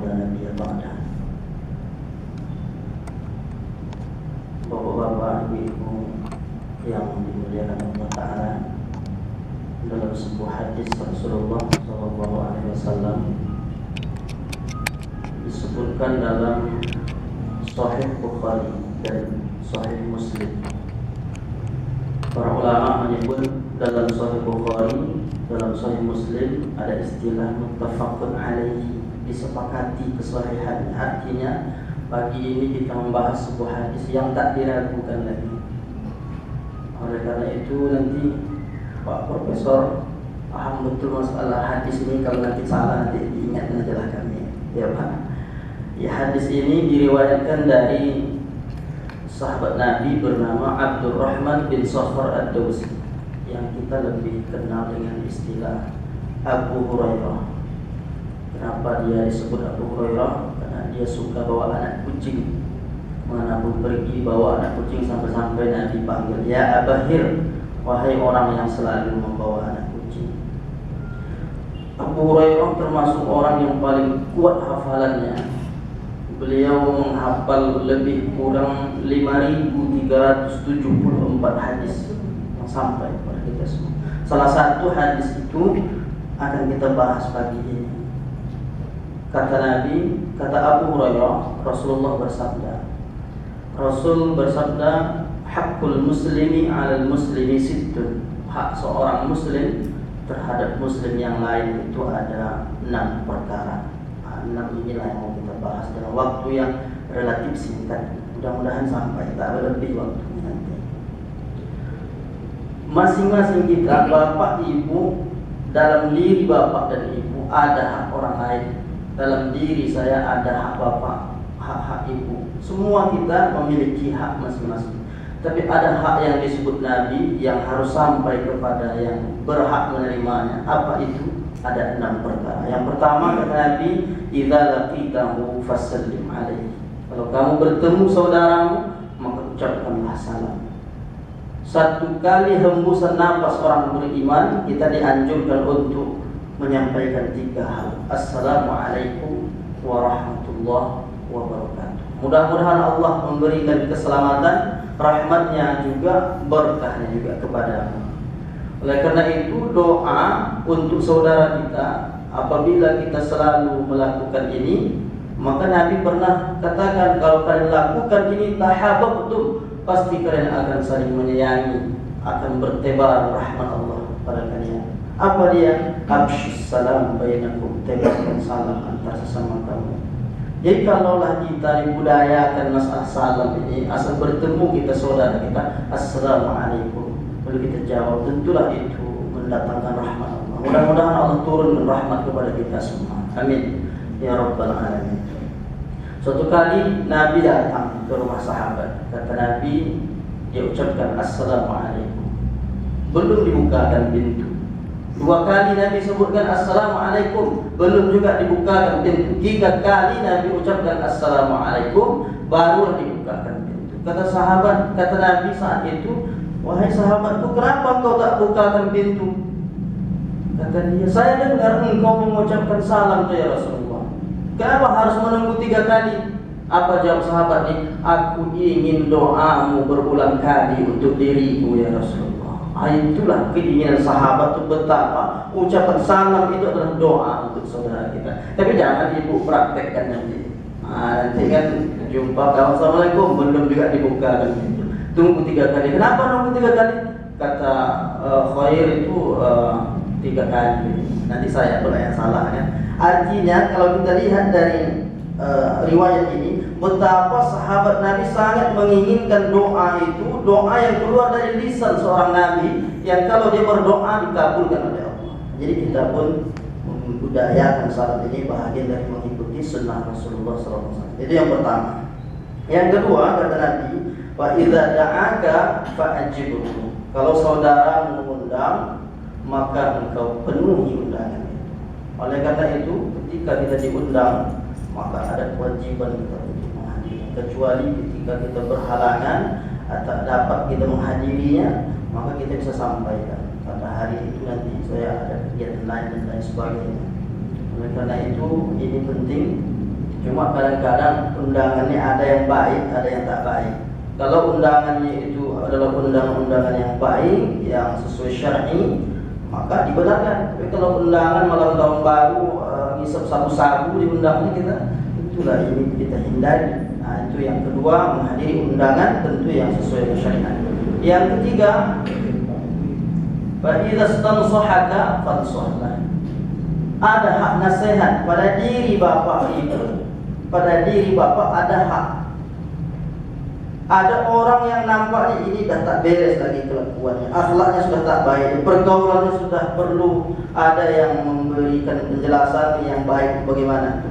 Nabi Ba'da. Bapak-bapak, ibu-ibu yang dimuliakan Allah Ta'ala, dalam sebuah hadis Rasulullah SAW disebutkan dalam Sahih Bukhari dan Sahih Muslim. Para ulama menyebut dalam Sahih Bukhari, dalam Sahih Muslim ada istilah muttafaqun alaihi, disepakati kesahihannya. Artinya pagi ini kita membahas sebuah hadis yang tak diragukan lagi. Oleh karena itu nanti Pak Profesor paham betul masalah hadis ini. Kalau nanti salah nanti diingat aja lah kami, ya Pak. Ya, hadis ini diriwayatkan dari sahabat Nabi bernama Abdurrahman bin Sakhar ad-Dawsi, yang kita lebih kenal dengan istilah Abu Hurairah. Kenapa dia disebut Abu Hurairah? Karena dia suka bawa anak kucing. Manapun pergi bawa anak kucing, sampai-sampai Nabi panggil, "Ya Abahir," wahai orang yang selalu membawa anak kucing. Abu Hurairah termasuk orang yang paling kuat hafalannya. Beliau menghafal lebih kurang 5.374 hadis yang sampai kepada kita semua. Salah satu hadis itu akan kita bahas pagi ini. Kata Nabi, kata Abu Hurairah, Rasulullah bersabda, "Haqqul muslimi 'alal muslimi sittun." Hak seorang muslim terhadap muslim yang lain itu ada 6 perkara. 6 inilah yang mau kita bahas dalam waktu yang relatif singkat. Mudah-mudahan sampai, tak berlebih waktunya nanti. Masing-masing kita, bapak ibu, dalam diri bapak dan ibu ada hak orang lain. Dalam diri saya ada hak bapak, hak ibu. Semua kita memiliki hak masing-masing. Tapi ada hak yang disebut Nabi yang harus sampai kepada yang berhak menerimanya. Apa itu? Ada 6 perkara. Yang pertama kata Nabi, "Idza laqitahu fasallim alaihi." Kalau kamu bertemu saudaramu, maka ucapkanlah salam. Satu kali hembusan nafas orang beriman, kita dianjurkan untuk menyampaikan 3 hal. Assalamualaikum warahmatullahi wabarakatuh. Mudah-mudahan Allah memberikan keselamatan, rahmatnya juga, berkahnya juga kepadamu. Oleh karena itu, doa untuk saudara kita, apabila kita selalu melakukan ini, maka Nabi pernah katakan, kalau kalian lakukan ini, tahabbtum, pasti kalian akan saling menyayangi, akan bertebar rahmat Allah pada kalian. Apa dia? Abshus salam bainakum, tebarkan salam antar sesama kamu. Jadi kalaulah kita dibudayakan masalah salam ini, asal bertemu kita saudara kita, assalamualaikum, lalu kita jawab, tentulah itu mendatangkan rahmat Allah. Mudah-mudahan Allah turunkan rahmat kepada kita semua. Amin ya rabbal alamin. Suatu kali Nabi datang ke rumah sahabat. Kata Nabi, dia ucapkan assalamualaikum, belum dibukakan pintu. 2 kali Nabi sebutkan assalamualaikum, belum juga dibukakan pintu. 3 kali Nabi ucapkan assalamualaikum, baru dibukakan pintu. Kata sahabat, kata Nabi saat itu, "Wahai sahabatku, kenapa kau tak bukakan pintu?" Kata dia, "Saya dengar engkau mengucapkan salam ya Rasulullah. Kenapa harus menunggu 3 kali?" Apa jawab sahabat ini? "Aku ingin doamu berulang kali untuk diriku ya Rasulullah." Itulah keinginan sahabat itu, betapa ucapan salam itu adalah doa untuk saudara kita. Tapi jangan ibu praktekkan nanti. Nanti kan jumpa kawan, assalamualaikum, belum juga dibukakan pintu. Tunggu 3 kali. Kenapa nunggu 3 kali? Kata Khair itu 3 kali. Nanti saya pula yang salah kan. Artinya kalau kita lihat dari riwayat ini, betapa sahabat Nabi sangat menginginkan doa itu, doa yang keluar dari lisan seorang Nabi, yang kalau dia berdoa dikabulkan oleh Allah. Jadi kita pun membudayakan salat ini, bahagian dari mengikuti sunnah Rasulullah SAW. Itu yang pertama. Yang kedua kata Nabi, "Wa idza da'aka fa'ajibhu." Kalau saudara mengundang, maka engkau penuhi undangan itu. Oleh karena itu, ketika kita diundang, maka ada kewajiban kita untuk menghadiri. Kecuali ketika kita berhalangan atau dapat kita menghadirinya, maka kita bisa sampaikan, pada hari itu nanti saya ada kegiatan lain dan lain sebagainya. Oleh karena itu, ini penting Cuma kadang-kadang undangannya ada yang baik, ada yang tak baik. Kalau undangannya itu adalah undangan-undangan yang baik, yang sesuai syar'i, maka dibenarkan. Tapi kalau undangan malam tahun baru, ngisap sabu-sabu di undangannya kita, itulah ini kita hindari. Nah, itu yang kedua, menghadiri undangan tentu yang sesuai dengan syariat. Yang ketiga, fa idza stansahaka fansahlah. Ada hak nasihat pada diri bapak ibu. Pada diri bapak ada hak. Ada orang yang nampaknya ini dah tak beres lagi kelakuannya, akhlaknya sudah tak baik, pergaulannya sudah perlu ada yang memberikan penjelasan yang baik bagaimana.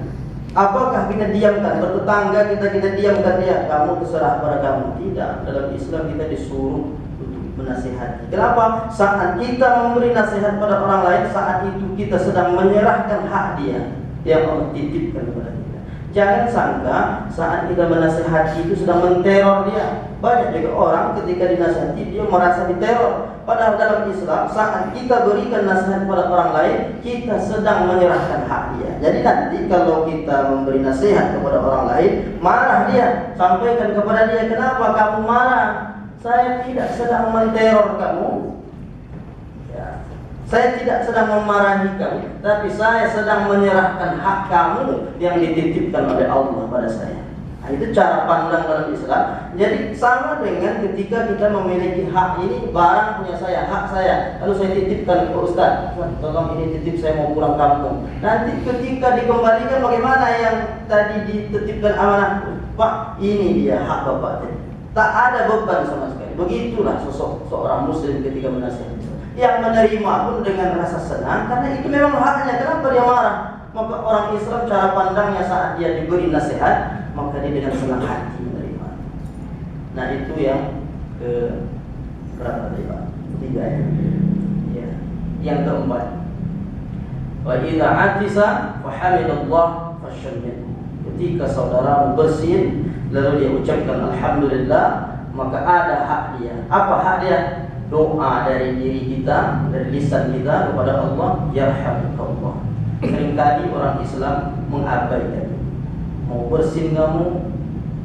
Apakah kita diamkan bertetangga kita diamkan dia? Kamu terserah pada kamu. Tidak. Dalam Islam kita disuruh untuk menasihati. Kenapa? Saat kita memberi nasihat pada orang lain, saat itu kita sedang menyerahkan hak dia yang Allah titipkan kepada kita. Jangan sangka saat kita menasihati itu sedang menteror dia. Banyak juga orang ketika dinasihati dia merasa diteror. Padahal dalam Islam saat kita berikan nasihat kepada orang lain, kita sedang menyerahkan hak dia. Jadi nanti kalau kita memberi nasihat kepada orang lain, marah dia, sampaikan kepada dia, kenapa kamu marah? Saya tidak sedang menteror kamu. Saya tidak sedang memarahi kamu, tapi saya sedang menyerahkan hak kamu yang dititipkan oleh Allah pada saya. Nah, itu cara pandang dalam Islam. Jadi sama dengan ketika kita memiliki hak ini, barang punya saya, hak saya, lalu saya titipkan ke Ustaz, tolong ini titip, saya mau pulang kampung. Nanti ketika dikembalikan, bagaimana yang tadi dititipkan amanah? Pak, ini dia hak bapak tadi. Tak ada beban sama sekali. Begitulah sosok seorang muslim ketika menasihati. Yang menerima pun dengan rasa senang, karena itu memang haknya. Kenapa dia marah? Maka orang Islam cara pandangnya saat dia diberi nasihat, maka dia dengan senang hati menerima. Nah, itu yang ke berapa tadi Pak? Tiga ya. Yang keempat, wa idza atisa fa hamidallah fasyammithu. Ketika saudara bersin lalu dia ucapkan alhamdulillah, maka ada hak dia. Apa hak dia? Doa dari diri kita, dari lisan kita kepada Allah, yarhamukallah. Seringkali orang Islam mengabaikan. Mau bersin kamu,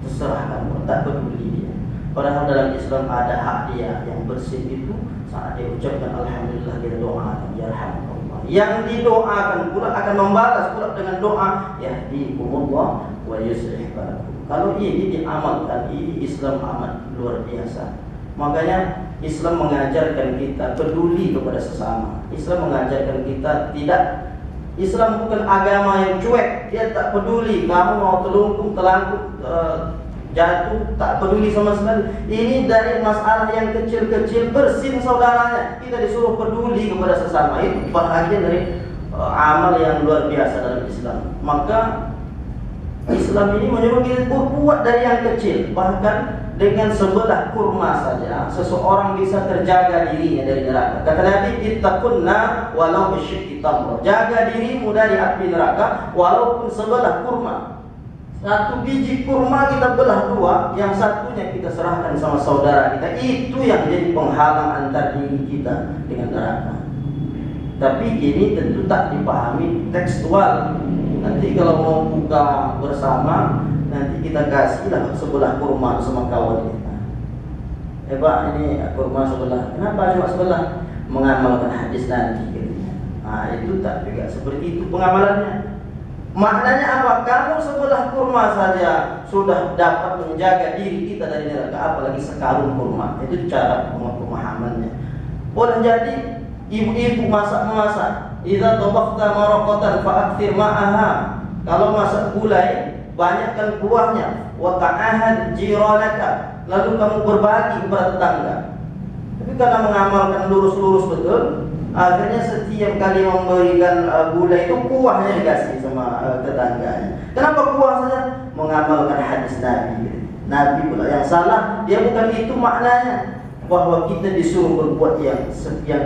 terserah kamu, tak peduli dia. Padahal dalam Islam ada hak dia. Yang bersin itu saat dia ucapkan alhamdulillah, dia doa yarhamukallah. Yang didoakan pula akan membalas pula dengan doa yahdikumullah wa yuslih balakum. Kalau ini diamalkan, ini Islam amat luar biasa. Makanya Islam mengajarkan kita peduli kepada sesama. Islam mengajarkan kita tidak. Islam bukan agama yang cuek. Dia tak peduli kamu mau telungkup, telangkup, jatuh, tak peduli sama sekali. Ini dari masalah yang kecil-kecil, bersin saudaranya, kita disuruh peduli kepada sesama. Itu bahagian dari amal yang luar biasa dalam Islam. Maka Islam ini menyuruh kita berbuat dari yang kecil. Bahkan dengan sebelah kurma saja seseorang bisa terjaga dirinya dari neraka. Kata Nabi, ittaqunna walau bisyikki tamr. Jaga dirimu dari api neraka walaupun sebelah kurma. Satu biji kurma kita belah dua, yang satunya kita serahkan sama saudara kita. Itu yang jadi penghalang antar diri kita dengan neraka. Tapi ini tentu tak dipahami tekstual. Nanti kalau mau buka bersama, nanti kita kasihlah sebelah kurma sama kawan kita. Pak, ini kurma sebelah. Kenapa cuma sebelah? Mengamalkan hadis nanti katanya. Nah, itu tak juga seperti itu pengamalannya. Maknanya apa? Kamu sebelah kurma saja sudah dapat menjaga diri kita dari neraka, apalagi sekarung kurma. Itu cara pemahamannya. Boleh jadi ibu-ibu masak-masak. Idza tabaqta maraqatan fa'akthir ma'aha. Kalau masak gulai, banyakkan kuahnya. Wa ta'ahad jiranaka. Lalu kamu berbagi kepada tetangga. Tapi karena mengamalkan lurus-lurus betul, akhirnya setiap kali memberikan gulai itu kuahnya dikasih sama tetangganya. Kenapa kuah saja? Mengamalkan hadis Nabi. Nabi pula yang salah, dia bukan itu maknanya. Bahwa kita disuruh berbuat yang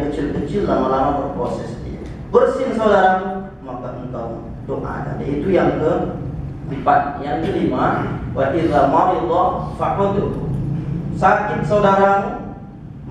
kecil-kecil, lama-lama berproses dia. Bersin saudaramu, maka engkau doakan. Itu yang keempat. Yang kelima, wa idza marida fa'udhu. Sakit saudaramu,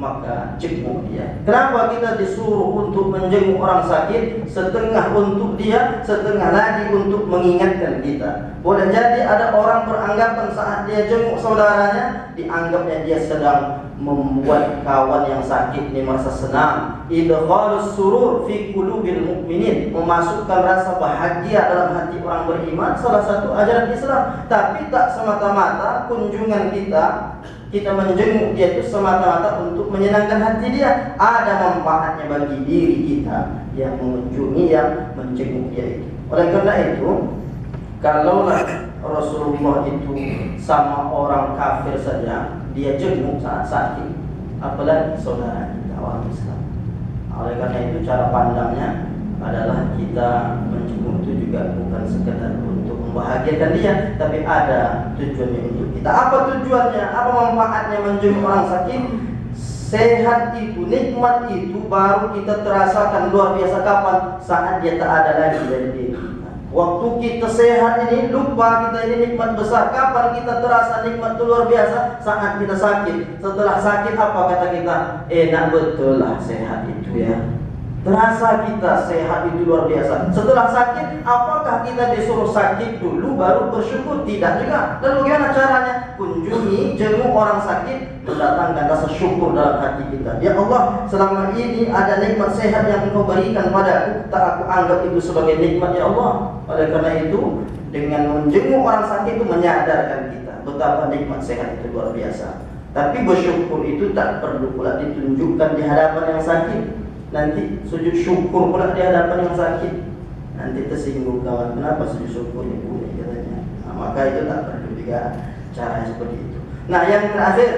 maka jenguk dia. Kenapa kita disuruh untuk menjenguk orang sakit? Setengah untuk dia, setengah lagi untuk mengingatkan kita. Boleh jadi ada orang beranggapan saat dia jenguk saudaranya, dianggapnya dia sedang membuat kawan yang sakit ini merasa senang. Idkhalus surur fi qulubil mu'minin, memasukkan rasa bahagia dalam hati orang beriman, salah satu ajaran Islam. Tapi tak semata-mata kunjungan kita menjenguk dia itu semata-mata untuk menyenangkan hati dia. Ada manfaatnya bagi diri kita yang mengunjungi, yang menjenguk dia itu. Oleh karena itu, kalaulah Rasulullah itu sama orang kafir saja dia jenguk saat sakit, apalagi saudara kita orang Islam. Oleh karena itu cara pandangnya adalah kita menjenguk itu juga bukan sekedar untuk membahagiakan dia, tapi ada tujuannya untuk kita. Apa tujuannya? Apa manfaatnya menjenguk orang sakit? Sehat itu, nikmat itu baru kita terasakan luar biasa kapan? Saat dia tak ada lagi dari diri kita. Waktu kita sehat ini, lupa kita ini nikmat besar. Kapan kita terasa nikmat itu luar biasa? Saat kita sakit. Setelah sakit apa kata kita? Enak betul lah sehat itu ya. Terasa kita sehat itu luar biasa. Setelah sakit, apakah kita disuruh sakit dulu baru bersyukur? Tidak juga. Lalu bagaimana caranya? Kunjungi, jenguk orang sakit, mendatangkan rasa syukur dalam hati kita. Ya Allah, selama ini ada nikmat sehat yang Engkau berikan padaku, tak aku anggap itu sebagai nikmat ya Allah. Oleh karena itu, dengan menjenguk orang sakit itu menyadarkan kita betapa nikmat sehat itu luar biasa. Tapi bersyukur itu tak perlu pula ditunjukkan di hadapan yang sakit. Nanti sujud syukur pula di hadapan yang sakit. Nanti tersinggung kawan, kenapa sujud syukur ibu ini katanya. Nah, maka itu tak perlu juga cara seperti itu. Nah, yang terakhir,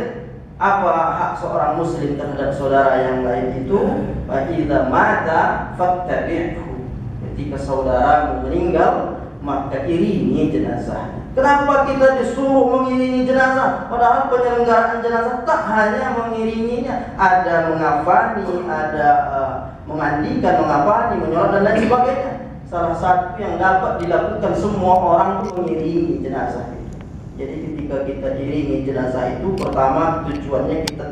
apa hak seorang muslim terhadap saudara yang lain itu? Fa idza mata fattabi'hu. Ketika saudaramu meninggal, maka iringi jenazahnya. Kenapa kita disuruh mengiringi jenazah? Padahal penyelenggaraan jenazah tak hanya mengiringinya, ada mengafani, ada memandikan, mengafani, menyolat dan lain sebagainya. Salah satu yang dapat dilakukan semua orang itu mengiringi jenazah itu. Jadi ketika kita iringi jenazah itu, pertama tujuannya kita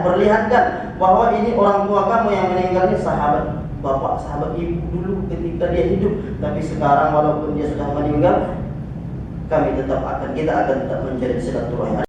perlihatkan bahwa ini orang tua kamu yang meninggal ini sahabat bapak, sahabat ibu dulu ketika dia hidup, tapi sekarang walaupun dia sudah meninggal, kita akan tetap menjadi silaturahmi.